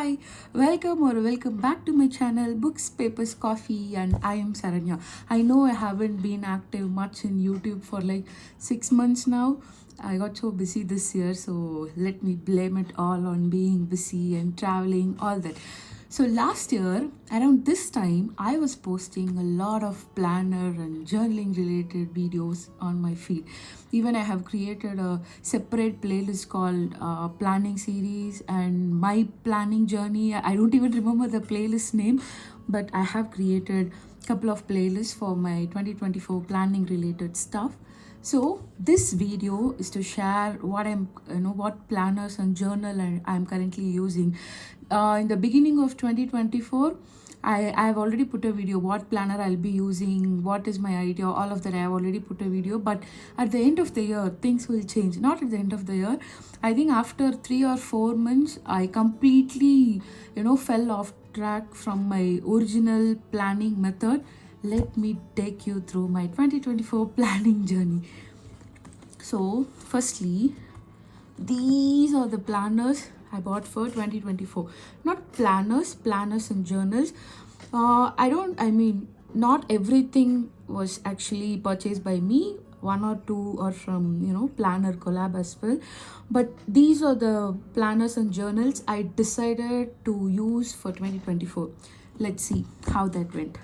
Hi, welcome back to my channel Books, Papers, Coffee, and I am Saranya. I know I haven't been active much in YouTube for like 6 months now. I got so busy this year, so let me blame it all on being busy and traveling, all that. So last year, around this time, I was posting a lot of planner and journaling related videos on my feed. Even I have created a separate playlist called Planning Series and My Planning Journey. I don't even remember the playlist name, but I have created a couple of playlists for my 2024 planning related stuff. So this video is to share what planners and journal I'm currently using. In the beginning of 2024, I've already put a video what planner I'll be using, what is my idea, all of that I have already put a video. But at the end of the year, things will change. Not at the end of the year. I think after 3 or 4 months, I completely fell off track from my original planning method. Let me take you through my 2024 planning journey. So, firstly, these are the planners I bought for 2024. Not planners and journals. Not everything was actually purchased by me. One or two are from, planner collab as well. But these are the planners and journals I decided to use for 2024. Let's see how that went.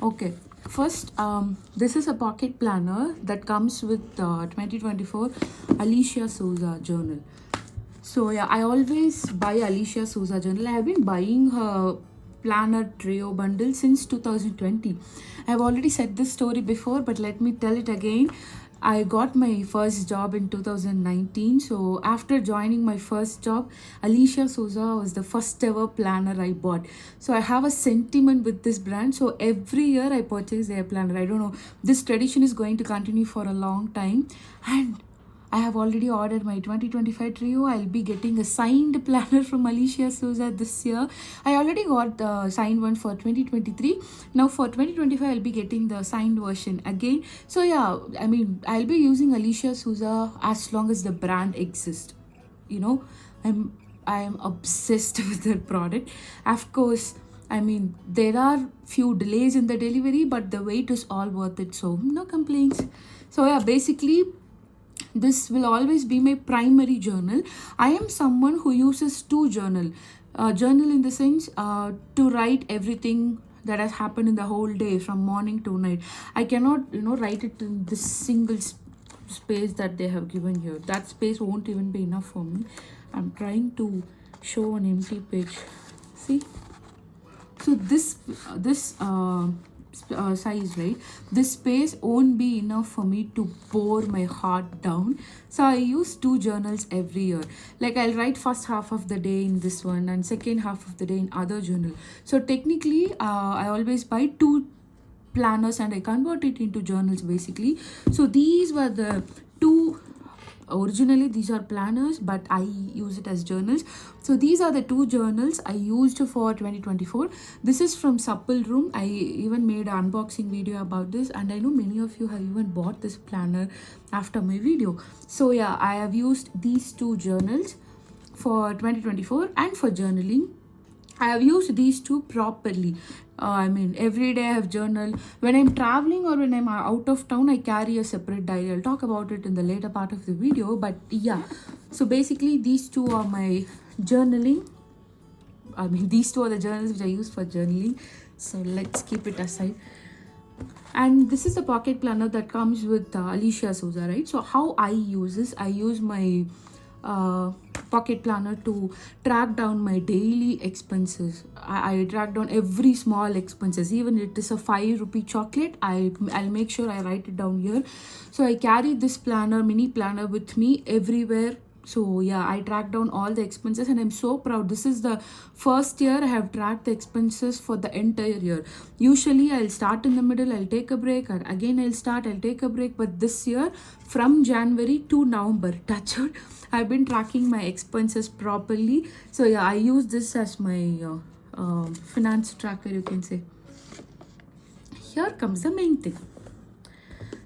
Okay, first, this is a pocket planner that comes with 2024 Alicia Souza journal. So yeah, I always buy Alicia Souza journal. I have been buying her planner trio bundle since 2020. I have already said this story before, but let me tell it again. I got my first job in 2019. So after joining my first job, Alicia Souza was the first ever planner I bought. So I have a sentiment with this brand. So every year I purchase their planner. I don't know. This tradition is going to continue for a long time. And I have already ordered my 2025 trio. I'll be getting a signed planner from Alicia Souza this year. I already got the signed one for 2023. Now for 2025, I'll be getting the signed version again. So yeah, I'll be using Alicia Souza as long as the brand exists. I am obsessed with their product. Of course, there are few delays in the delivery, but the wait is all worth it. So no complaints. So yeah, basically, this will always be my primary journal. I am someone who uses two journal. Journal in the sense to write everything that has happened in the whole day from morning to night. I cannot, write it in this single space that they have given here. That space won't even be enough for me. I'm trying to show an empty page. See? So this size, right? This space won't be enough for me to pour my heart down. So I use two journals every year. Like I'll write first half of the day in this one and second half of the day in other journal. So technically, I always buy two planners and I convert it into journals basically. So these were the two. Originally these are planners, but I use it as journals. So these are the two journals I used for 2024. This is from Supple Room. I even made an unboxing video about this, and I know many of you have even bought this planner after my video. So yeah, I have used these two journals for 2024 and for journaling. I have used these two properly. Every day I have journal. When I'm traveling or when I'm out of town, I carry a separate diary. I'll talk about it in the later part of the video. But yeah, so basically these two are my journaling. These two are the journals which I use for journaling. So let's keep it aside. And this is the pocket planner that comes with Alicia Souza, right? So how I use this, I use my pocket planner to track down my daily expenses. I track down every small expenses. Even if it is a 5 rupee chocolate, I'll make sure I write it down here. So I carry this mini planner with me everywhere. So yeah, I track down all the expenses and I'm so proud. This is the first year I have tracked the expenses for the entire year. Usually I'll start in the middle, I'll take a break, and again I'll take a break. But this year, from January to November, touch wood, I've been tracking my expenses properly. So yeah, I use this as my finance tracker, you can say. Here comes the main thing.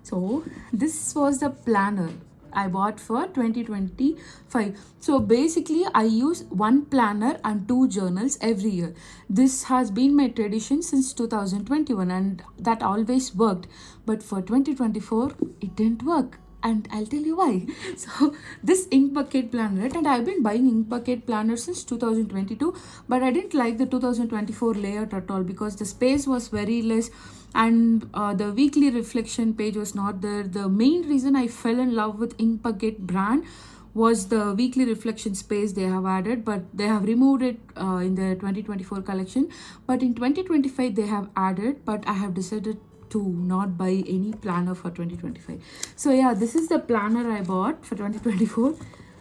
So this was the planner. I bought for 2025. So basically I use one planner and two journals every year. This has been my tradition since 2021 and that always worked. But for 2024 it didn't work, and I'll tell you why. So this ink bucket planner, right? And I've been buying ink bucket planners since 2022, but I didn't like the 2024 layout at all because the space was very less, and the weekly reflection page was not there. The main reason I fell in love with ink bucket brand was the weekly reflection space they have added, but they have removed it in the 2024 collection. But in 2025 they have added, but I have decided to not buy any planner for 2025. So yeah, this is the planner I bought for 2024.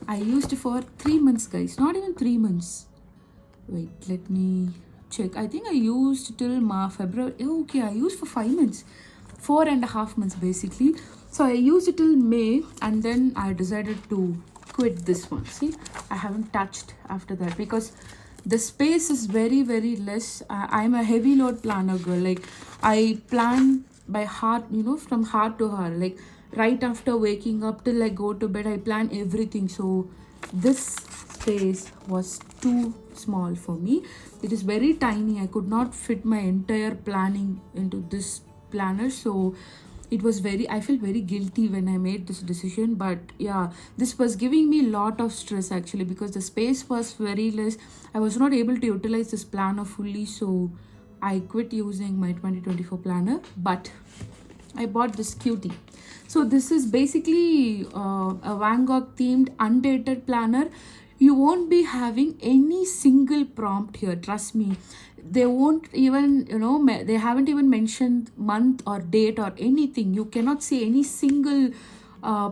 I used for 3 months, guys, not even 3 months. Wait, let me check. I think I used till February. Okay, I used for 5 months, 4.5 months basically. So I used it till May, and then I decided to quit this one. See, I haven't touched after that because the space is very less. I'm a heavy load planner girl. Like I plan by heart, from heart to heart. Like right after waking up till I go to bed, I plan everything. So this space was too small for me. It is very tiny. I could not fit my entire planning into this planner. So it was I felt very guilty when I made this decision. But yeah, this was giving me a lot of stress actually because the space was very less. I was not able to utilize this planner fully, so I quit using my 2024 planner. But I bought this cutie. So this is basically a Van Gogh themed undated planner. You won't be having any single prompt here, trust me. They won't even, they haven't even mentioned month or date or anything. You cannot see any single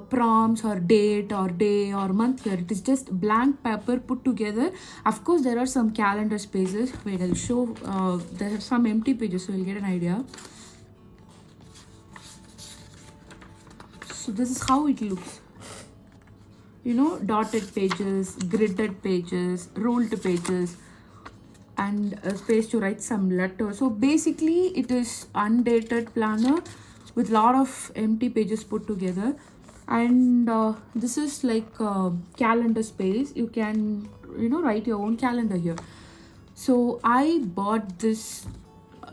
prompts or date or day or month here. It is just blank paper put together. Of course, there are some calendar spaces. Wait, I'll show. There are some empty pages, so you'll get an idea. So this is how it looks. Dotted pages, gridded pages, ruled pages, and a space to write some letters. So basically it is undated planner with lot of empty pages put together. And this is like calendar space. You can write your own calendar here. So I bought this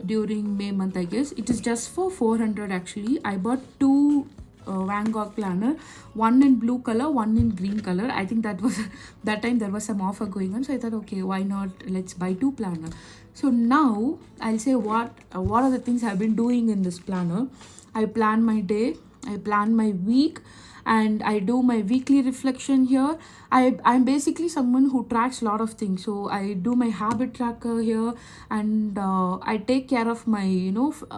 during May month, I guess. It is just for 400 actually. I bought two Van Gogh planner, one in blue color, one in green color. I think that time there was some offer going on, so I thought, okay, why not, let's buy two planner. So now I'll say what are the things I've been doing in this planner. I plan my day, I plan my week, and I do my weekly reflection here. I'm basically someone who tracks a lot of things, so I do my habit tracker here, and I take care of my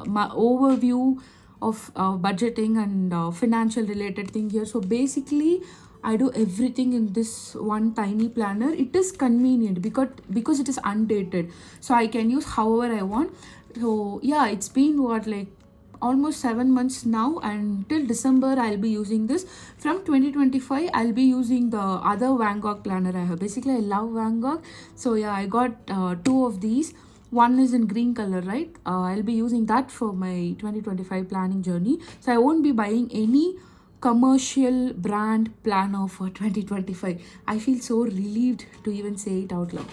my overview of budgeting and financial related thing here. So basically I do everything in this one tiny planner. It is convenient because it is undated, so I can use however I want. So yeah, it's been like almost 7 months now, and till December I'll be using this. From 2025 I'll be using the other Van Gogh planner I have. Basically I love Van Gogh, so yeah, I got two of these. One is in green color, right? I'll be using that for my 2025 planning journey. So I won't be buying any commercial brand planner for 2025. I feel so relieved to even say it out loud.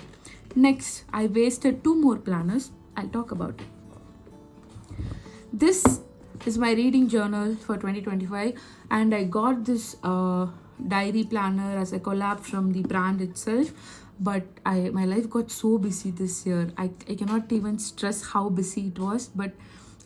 Next, I wasted two more planners. I'll talk about it. This is my reading journal for 2025, and I got this diary planner as a collab from the brand itself. But my life got so busy this year. I cannot even stress how busy it was, but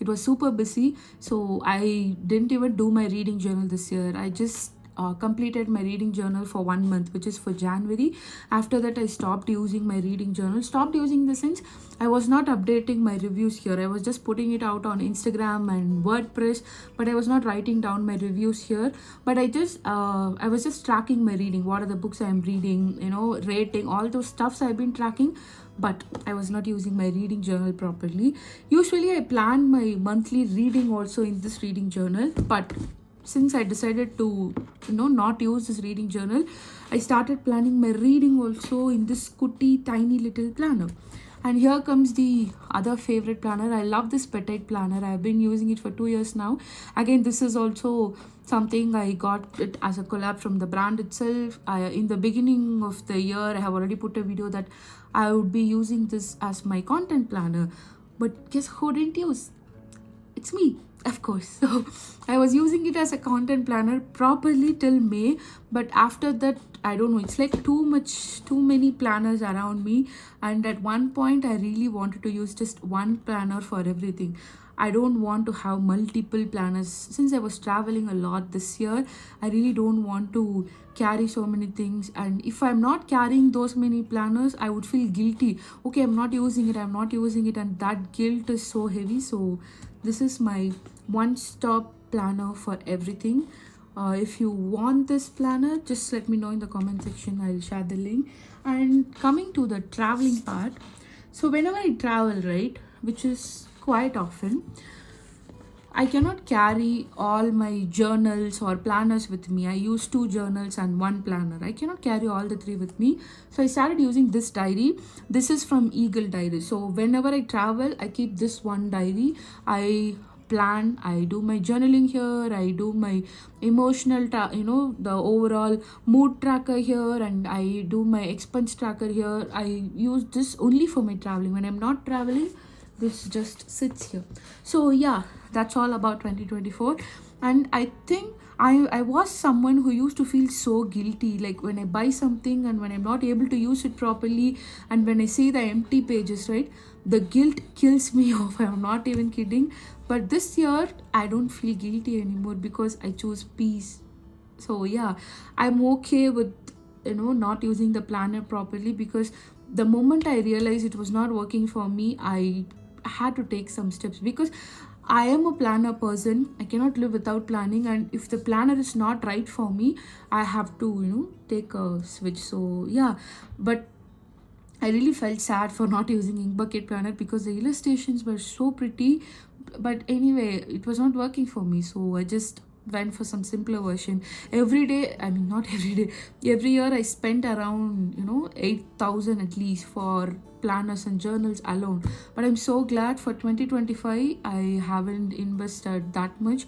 it was super busy. So I didn't even do my reading journal this year. I just completed my reading journal for 1 month, which is for January. After that, I stopped using my reading journal. Stopped using the sense I was not updating my reviews here. I was just putting it out on Instagram and WordPress, but I was not writing down my reviews here. But I was just tracking my reading. What are the books I'm reading, rating, all those stuffs I've been tracking. But I was not using my reading journal properly. Usually I plan my monthly reading also in this reading journal, but since I decided to not use this reading journal, I started planning my reading also in this tiny little planner. And here comes the other favorite planner. I love this petite planner. I've been using it for 2 years now. Again, this is also something I got it as a collab from the brand itself. In the beginning of the year, I have already put a video that I would be using this as my content planner. But guess who didn't use? It's me, of course. So I was using it as a content planner properly till May, but after that, I don't know, it's like too many planners around me. And at one point I really wanted to use just one planner for everything. I don't want to have multiple planners. Since I was traveling a lot this year, I really don't want to carry so many things. And if I'm not carrying those many planners, I would feel guilty. Okay, I'm not using it, and that guilt is so heavy. So this is my one-stop planner for everything. If you want this planner, just let me know in the comment section. I'll share the link. And coming to the traveling part, so whenever I travel, right, which is quite often, I cannot carry all my journals or planners with me. I use 2 journals and 1 planner. I cannot carry all the 3 with me. So I started using this diary. This is from Eagle Diary. So whenever I travel, I keep this one diary. I plan, I do my journaling here, I do my emotional the overall mood tracker here, and I do my expense tracker here. I use this only for my traveling. When I'm not traveling, this just sits here. So yeah, that's all about 2024. And I think I was someone who used to feel so guilty, like when I buy something and when I'm not able to use it properly, and when I see the empty pages, right, the guilt kills me off. I'm not even kidding. But this year I don't feel guilty anymore because I choose peace. So yeah, I'm okay with not using the planner properly, because the moment I realized it was not working for me, I had to take some steps, because I am a planner person. I cannot live without planning, and if the planner is not right for me, I have to take a switch. So yeah, but I really felt sad for not using ink bucket planner because the illustrations were so pretty, but anyway, it was not working for me. So I just went for some simpler version. Every day, I mean, not every day, every year I spent around 8,000 at least for planners and journals alone. But I'm so glad for 2025 I haven't invested that much.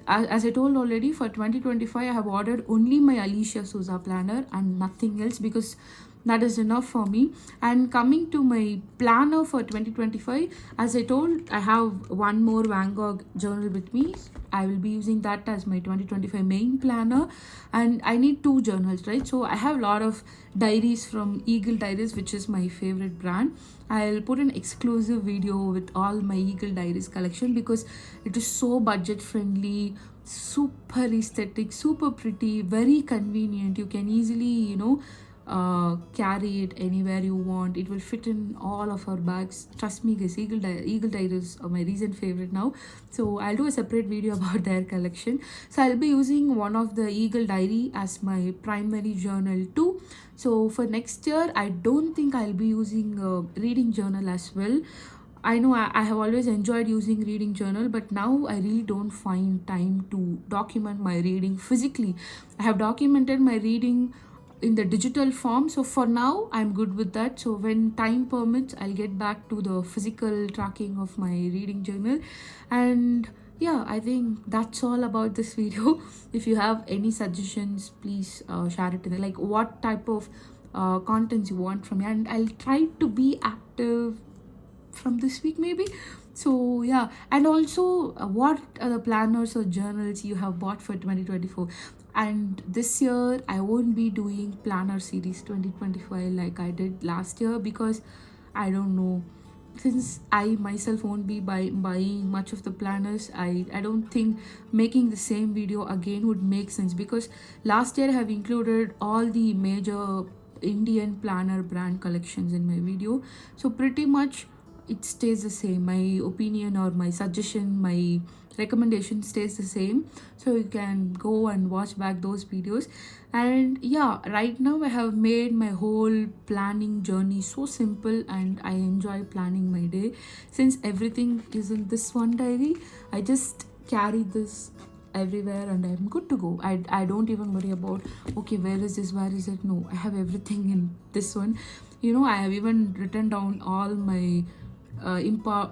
As I told already, for 2025 I have ordered only my Alicia Souza planner and nothing else, because that is enough for me. And coming to my planner for 2025, as I told, I have one more Van Gogh journal with me. I will be using that as my 2025 main planner, and I need 2 journals, right? So I have a lot of diaries from Eagle Diaries, which is my favorite brand. I'll put an exclusive video with all my Eagle Diaries collection because it is so budget friendly, super aesthetic, super pretty, very convenient. You can easily carry it anywhere you want. It will fit in all of our bags. Trust me guys, Eagle Diaries are my recent favorite now. So I'll do a separate video about their collection. So I'll be using one of the Eagle Diary as my primary journal too. So for next year, I don't think I'll be using a reading journal as well. I know I have always enjoyed using reading journal, but now I really don't find time to document my reading physically. I have documented my reading in the digital form, so for now I'm good with that. So when time permits, I'll get back to the physical tracking of my reading journal. And yeah, I think that's all about this video. If you have any suggestions, please share it in the, like, what type of contents you want from me, and I'll try to be active from this week maybe. So yeah, and also what are the planners or journals you have bought for 2024? And this year I won't be doing planner series 2025 like I did last year, because I don't know, since I myself won't be buying much of the planners, I don't think making the same video again would make sense, because last year I have included all the major Indian planner brand collections in my video. So pretty much it stays the same. My opinion or my suggestion, my recommendation stays the same. So you can go and watch back those videos. And yeah, right now I have made my whole planning journey so simple, and I enjoy planning my day. Since everything is in this one diary, I just carry this everywhere and I'm good to go. I don't even worry about, okay, where is this, where is it? No, I have everything in this one. I have even written down all my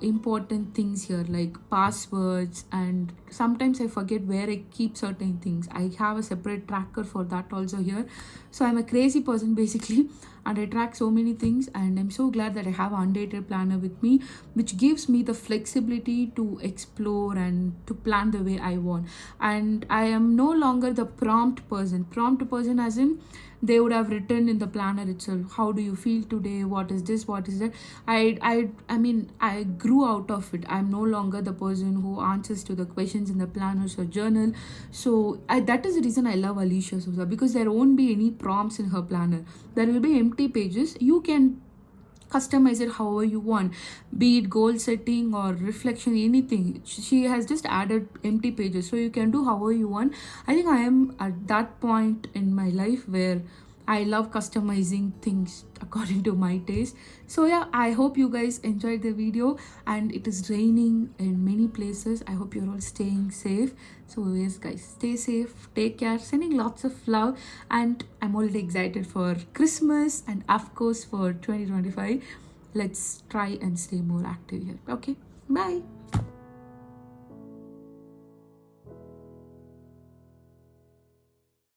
important things here, like passwords, and sometimes I forget where I keep certain things. I have a separate tracker for that also here. So I'm a crazy person basically, and I track so many things, and I'm so glad that I have an undated planner with me, which gives me the flexibility to explore and to plan the way I want. And I am no longer the prompt person as in they would have written in the planner itself, how do you feel today, what is this, what is that. I mean I grew out of it. I'm no longer the person who answers to the questions in the planners or journal. So that is the reason I love Alicia Souza, because there won't be any prompts in her planner. There will be empty pages. You can customize it however you want, be it goal setting or reflection, anything. She has just added empty pages, so you can do however you want. I think I am at that point in my life where I love customizing things according to my taste. So yeah, I hope you guys enjoyed the video, and it is raining in many places. I hope you're all staying safe. So yes guys, stay safe, take care, sending lots of love, and I'm already excited for Christmas and of course for 2025. Let's try and stay more active here. Okay, bye.